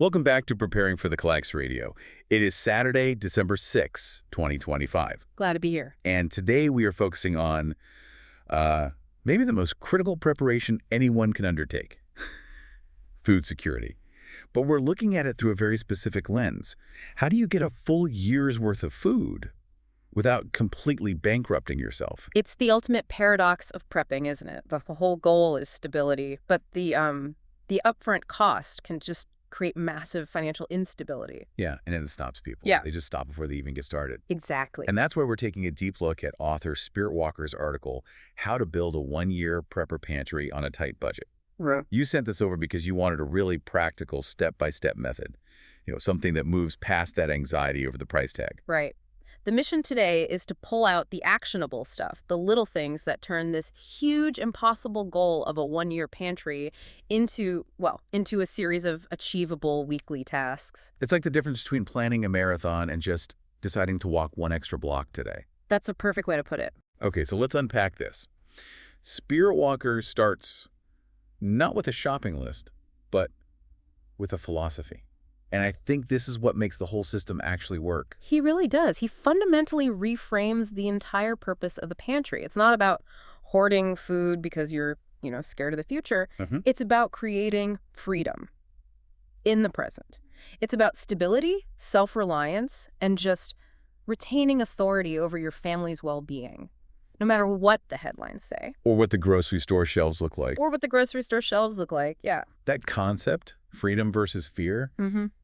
Welcome back to Preparing for the Clax Radio. It is Saturday, December 6, 2025. Glad to be here. And today we are focusing on maybe the most critical preparation anyone can undertake, food security. But we're looking at it through a very specific lens. How do you get a full year's worth of food without completely bankrupting yourself? It's the ultimate paradox of prepping, isn't it? The whole goal is stability, but the upfront cost can just create massive financial instability. Yeah, and then it stops people. Yeah. They just stop before they even get started. Exactly. And that's where we're taking a deep look at author Spirit Walker's article, How to Build a One-Year Prepper Pantry on a Tight Budget. Right. You sent this over because you wanted a really practical step-by-step method, something that moves past that anxiety over the price tag. Right. The mission today is to pull out the actionable stuff, the little things that turn this huge, impossible goal of a one-year pantry into a series of achievable weekly tasks. It's like the difference between planning a marathon and just deciding to walk one extra block today. That's a perfect way to put it. Okay, so let's unpack this. Spirit Walker starts not with a shopping list, but with a philosophy. And I think this is what makes the whole system actually work. He really does. He fundamentally reframes the entire purpose of the pantry. It's not about hoarding food because you're, scared of the future. It's about creating freedom in the present. It's about stability, self-reliance, and just retaining authority over your family's well-being, no matter what the headlines say. Or what the grocery store shelves look like. Or what the grocery store shelves look like, yeah. That concept, freedom versus fear,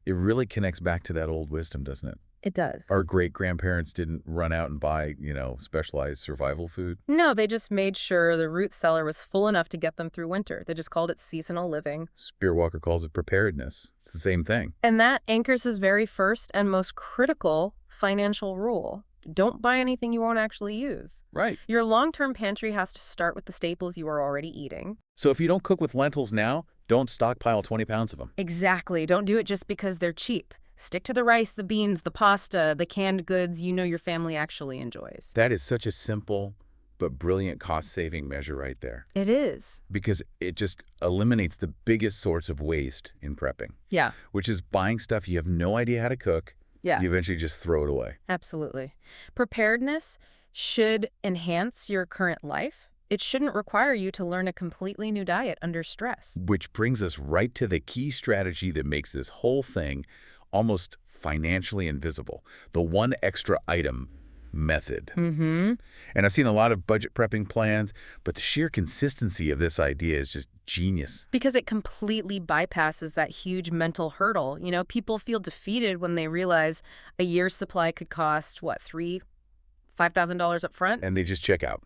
it really connects back to that old wisdom, doesn't it? It does. Our great-grandparents didn't run out and buy, specialized survival food. No, they just made sure the root cellar was full enough to get them through winter. They just called it seasonal living. Spirit Walker calls it preparedness. It's the same thing. And that anchors his very first and most critical financial rule. Don't buy anything you won't actually use. Right. Your long-term pantry has to start with the staples you are already eating. So if you don't cook with lentils now, don't stockpile 20 pounds of them. Exactly. Don't do it just because they're cheap. Stick to the rice, the beans, the pasta, the canned goods your family actually enjoys. That is such a simple but brilliant cost-saving measure right there. It is. Because it just eliminates the biggest source of waste in prepping. Yeah. Which is buying stuff you have no idea how to cook. Yeah. You eventually just throw it away. Absolutely. Preparedness should enhance your current life. It shouldn't require you to learn a completely new diet under stress. Which brings us right to the key strategy that makes this whole thing almost financially invisible. The one extra item method. And I've seen a lot of budget prepping plans, but the sheer consistency of this idea is just genius. Because it completely bypasses that huge mental hurdle. People feel defeated when they realize a year's supply could cost, $5,000 up front? And they just check out.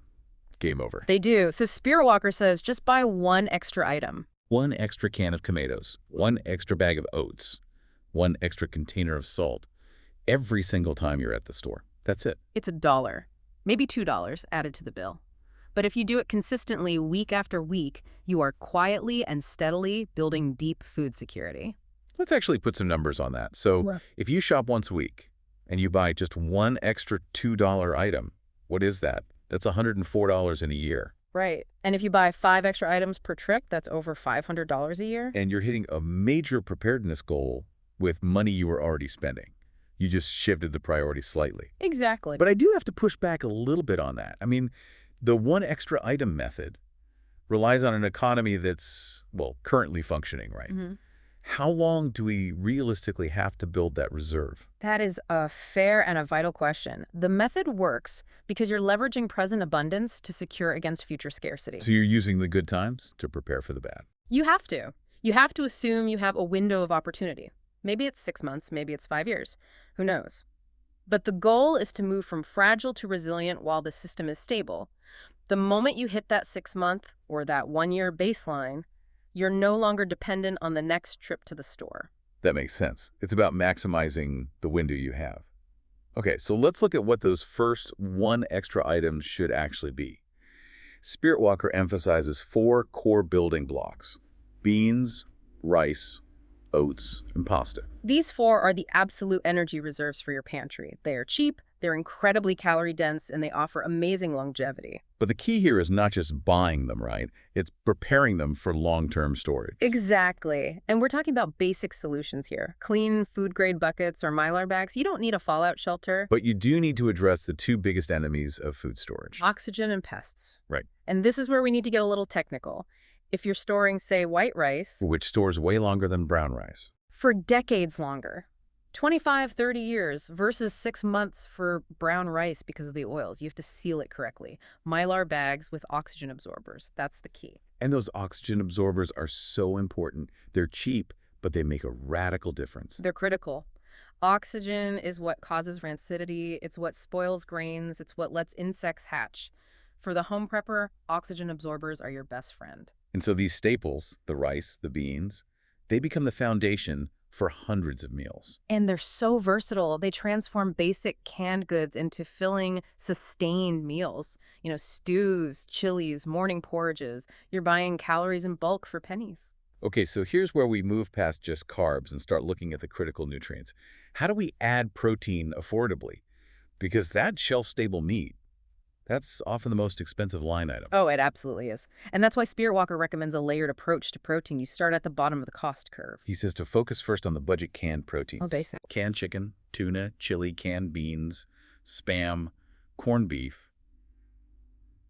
Game over. They do. So Spirit Walker says just buy one extra item. One extra can of tomatoes, one extra bag of oats, one extra container of salt every single time you're at the store. That's it. It's $1, maybe $2 added to the bill. But if you do it consistently week after week, you are quietly and steadily building deep food security. Let's actually put some numbers on that. So if you shop once a week and you buy just one extra $2 item, what is that? That's $104 in a year. Right. And if you buy 5 extra items per trip, that's over $500 a year. And you're hitting a major preparedness goal with money you were already spending. You just shifted the priority slightly. Exactly. But I do have to push back a little bit on that. I mean, the one extra item method relies on an economy that's, currently functioning, right? How long do we realistically have to build that reserve? That is a fair and a vital question. The method works because you're leveraging present abundance to secure against future scarcity. So you're using the good times to prepare for the bad. You have to. You have to assume you have a window of opportunity. Maybe it's 6 months, maybe it's 5 years. Who knows? But the goal is to move from fragile to resilient while the system is stable. The moment you hit that 6-month or that 1-year baseline, you're no longer dependent on the next trip to the store. That makes sense. It's about maximizing the window you have. Okay, so let's look at what those first one extra items should actually be. Spirit Walker emphasizes 4 core building blocks: beans, rice, oats, and pasta. These four are the absolute energy reserves for your pantry. They are cheap, they're incredibly calorie-dense, and they offer amazing longevity. But the key here is not just buying them, right? It's preparing them for long-term storage. Exactly. And we're talking about basic solutions here. Clean food-grade buckets or Mylar bags. You don't need a fallout shelter. But you do need to address the two biggest enemies of food storage. Oxygen and pests. Right. And this is where we need to get a little technical. If you're storing, say, white rice, Which stores way longer than brown rice. for decades longer, 25, 30 years versus 6 months for brown rice because of the oils. You have to seal it correctly. Mylar bags with oxygen absorbers. That's the key. And those oxygen absorbers are so important. They're cheap, but they make a radical difference. They're critical. Oxygen is what causes rancidity. It's what spoils grains. It's what lets insects hatch. For the home prepper, oxygen absorbers are your best friend. And so these staples, the rice, the beans, they become the foundation for hundreds of meals. And they're so versatile. They transform basic canned goods into filling, sustained meals. You know, stews, chilies, morning porridges. You're buying calories in bulk for pennies. Okay, so here's where we move past just carbs and start looking at the critical nutrients. How do we add protein affordably? Because that shelf-stable meat, that's often the most expensive line item. Oh, it absolutely is. And that's why Spirit Walker recommends a layered approach to protein. You start at the bottom of the cost curve. He says to focus first on the budget canned proteins. Oh, basic. Canned chicken, tuna, chili, canned beans, Spam, corned beef.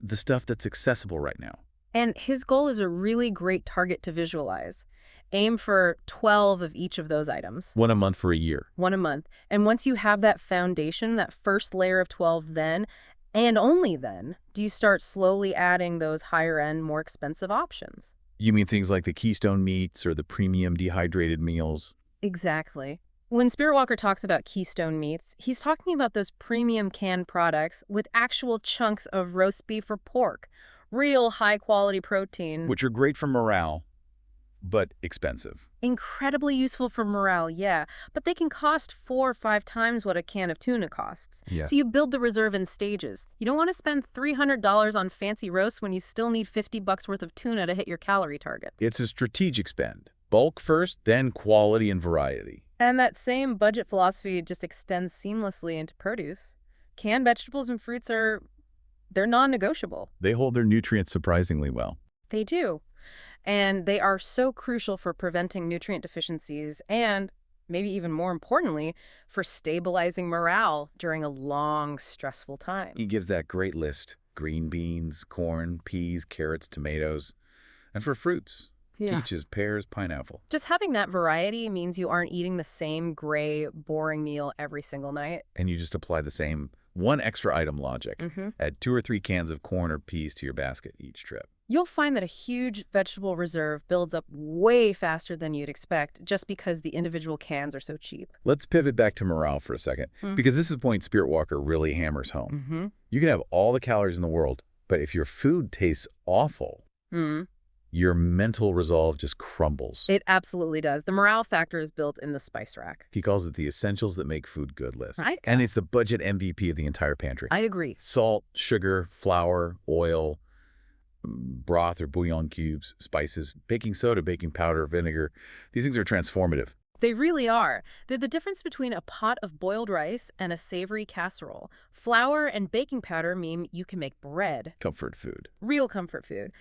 The stuff that's accessible right now. And his goal is a really great target to visualize. Aim for 12 of each of those items. One a month for a year. One a month. And once you have that foundation, that first layer of 12 then, and only then, do you start slowly adding those higher-end, more expensive options. You mean things like the Keystone meats or the premium dehydrated meals? Exactly. When Spirit Walker talks about Keystone meats, he's talking about those premium canned products with actual chunks of roast beef or pork. Real high-quality protein. Which are great for morale, but expensive. Incredibly useful for morale, yeah. But they can cost 4 or 5 times what a can of tuna costs. Yeah. So you build the reserve in stages. You don't want to spend $300 on fancy roasts when you still need $50 worth of tuna to hit your calorie target. It's a strategic spend. Bulk first, then quality and variety. And that same budget philosophy just extends seamlessly into produce. Canned vegetables and fruits they're non-negotiable. They hold their nutrients surprisingly well. They do. And they are so crucial for preventing nutrient deficiencies and, maybe even more importantly, for stabilizing morale during a long, stressful time. He gives that great list. Green beans, corn, peas, carrots, tomatoes. And for fruits, peaches, pears, pineapple. Just having that variety means you aren't eating the same gray, boring meal every single night. And you just apply the same one extra item logic. Add 2 or 3 cans of corn or peas to your basket each trip. You'll find that a huge vegetable reserve builds up way faster than you'd expect just because the individual cans are so cheap. Let's pivot back to morale for a second, because this is the point Spirit Walker really hammers home. You can have all the calories in the world, but if your food tastes awful, your mental resolve just crumbles. It absolutely does. The morale factor is built in the spice rack. He calls it the essentials that make food good list. Right. And it's the budget MVP of the entire pantry. I'd agree. Salt, sugar, flour, oil, broth or bouillon cubes, spices, baking soda, baking powder, vinegar. These things are transformative. They really are. They're the difference between a pot of boiled rice and a savory casserole. Flour and baking powder mean you can make bread. Comfort food. Real comfort food.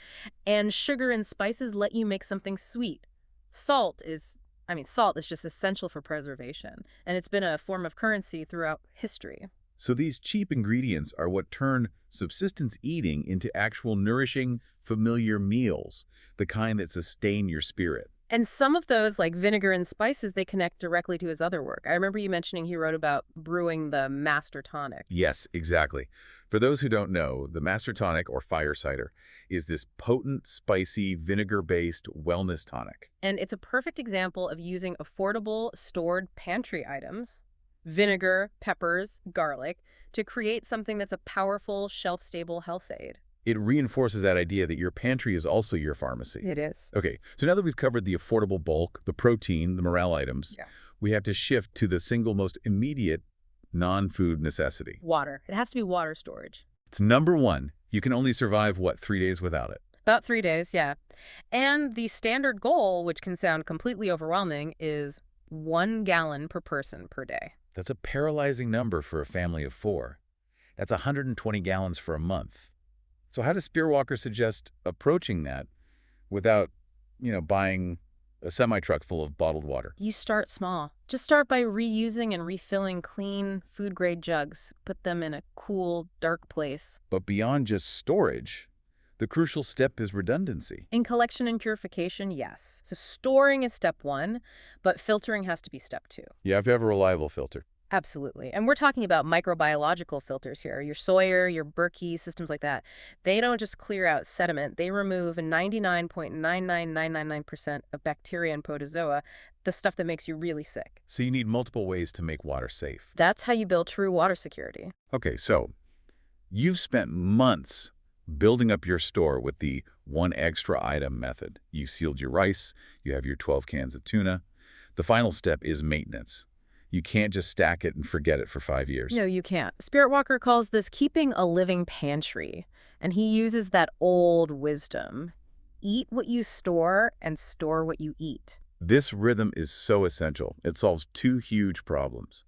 And sugar and spices let you make something sweet. Salt is just essential for preservation. And it's been a form of currency throughout history. So these cheap ingredients are what turn subsistence eating into actual nourishing, familiar meals, the kind that sustain your spirit. And some of those, like vinegar and spices, they connect directly to his other work. I remember you mentioning he wrote about brewing the Master Tonic. Yes, exactly. For those who don't know, the Master Tonic, or fire cider, is this potent, spicy, vinegar-based wellness tonic. And it's a perfect example of using affordable, stored pantry items, vinegar, peppers, garlic, to create something that's a powerful, shelf-stable health aid. It reinforces that idea that your pantry is also your pharmacy. It is. Okay, so now that we've covered the affordable bulk, the protein, the morale items, we have to shift to the single most immediate non-food necessity. Water. It has to be water storage. It's number one. You can only survive, 3 days without it? About 3 days, yeah. And the standard goal, which can sound completely overwhelming, is 1 gallon per person per day. That's a paralyzing number for a family of 4. That's 120 gallons for a month. So how does Spearwalker suggest approaching that without, buying a semi-truck full of bottled water? You start small. Just start by reusing and refilling clean, food-grade jugs. Put them in a cool, dark place. But beyond just storage, the crucial step is redundancy. In collection and purification, yes. So storing is step 1, but filtering has to be step 2. You have to have a reliable filter. Absolutely. And we're talking about microbiological filters here. Your Sawyer, your Berkey, systems like that. They don't just clear out sediment. They remove 99.99999% of bacteria and protozoa, the stuff that makes you really sick. So you need multiple ways to make water safe. That's how you build true water security. Okay, so you've spent months building up your store with the one extra item method. You sealed your rice, you have your 12 cans of tuna. The final step is maintenance. You can't just stack it and forget it for 5 years. No, you can't. Spirit Walker calls this keeping a living pantry, and he uses that old wisdom. Eat what you store and store what you eat. This rhythm is so essential. It solves 2 huge problems: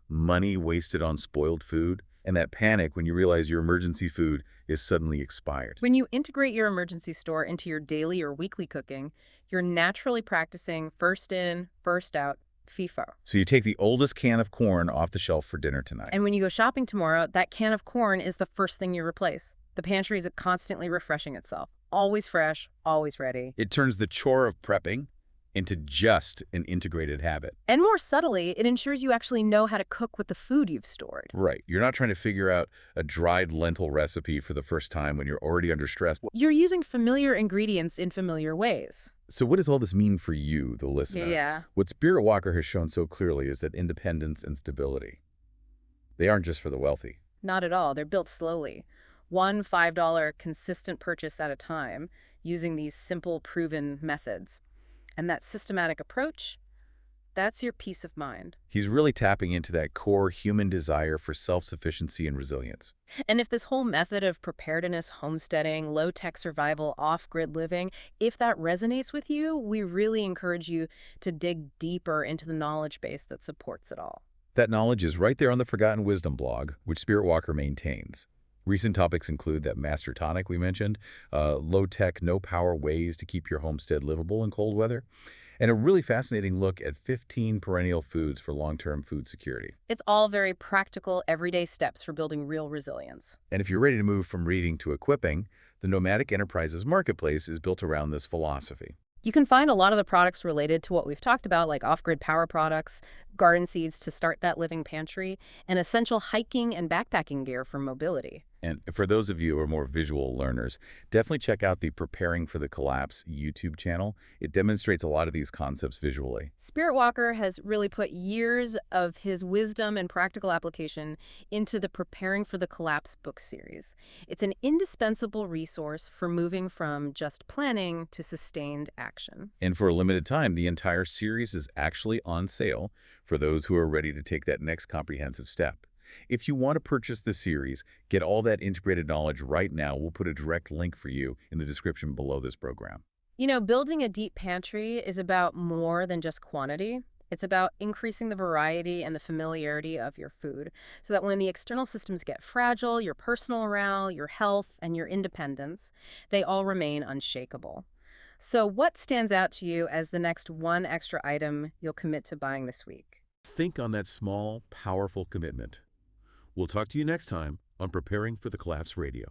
money wasted on spoiled food, and that panic when you realize your emergency food is suddenly expired. When you integrate your emergency store into your daily or weekly cooking, you're naturally practicing first in, first out, FIFO. So you take the oldest can of corn off the shelf for dinner tonight. And when you go shopping tomorrow, that can of corn is the first thing you replace. The pantry is constantly refreshing itself. Always fresh, always ready. It turns the chore of prepping into just an integrated habit. And more subtly, it ensures you actually know how to cook with the food you've stored. Right. You're not trying to figure out a dried lentil recipe for the first time when you're already under stress. You're using familiar ingredients in familiar ways. So what does all this mean for you, the listener? Yeah. What Spirit Walker has shown so clearly is that independence and stability, they aren't just for the wealthy. Not at all. They're built slowly. One $5 consistent purchase at a time, using these simple, proven methods. And that systematic approach, that's your peace of mind. He's really tapping into that core human desire for self-sufficiency and resilience. And if this whole method of preparedness, homesteading, low-tech survival, off-grid living, if that resonates with you, we really encourage you to dig deeper into the knowledge base that supports it all. That knowledge is right there on the Forgotten Wisdom blog, which Spirit Walker maintains. Recent topics include that master tonic we mentioned, low-tech, no-power ways to keep your homestead livable in cold weather, and a really fascinating look at 15 perennial foods for long-term food security. It's all very practical, everyday steps for building real resilience. And if you're ready to move from reading to equipping, the Nomadic Enterprises Marketplace is built around this philosophy. You can find a lot of the products related to what we've talked about, like off-grid power products, garden seeds to start that living pantry, and essential hiking and backpacking gear for mobility. And for those of you who are more visual learners, definitely check out the Preparing for the Collapse YouTube channel. It demonstrates a lot of these concepts visually. Spirit Walker has really put years of his wisdom and practical application into the Preparing for the Collapse book series. It's an indispensable resource for moving from just planning to sustained action. And for a limited time, the entire series is actually on sale for those who are ready to take that next comprehensive step. If you want to purchase the series, get all that integrated knowledge right now. We'll put a direct link for you in the description below this program. You know, building a deep pantry is about more than just quantity. It's about increasing the variety and the familiarity of your food so that when the external systems get fragile, your personal morale, your health, and your independence, they all remain unshakable. So what stands out to you as the next one extra item you'll commit to buying this week? Think on that small, powerful commitment. We'll talk to you next time on Preparing for the Collapse Radio.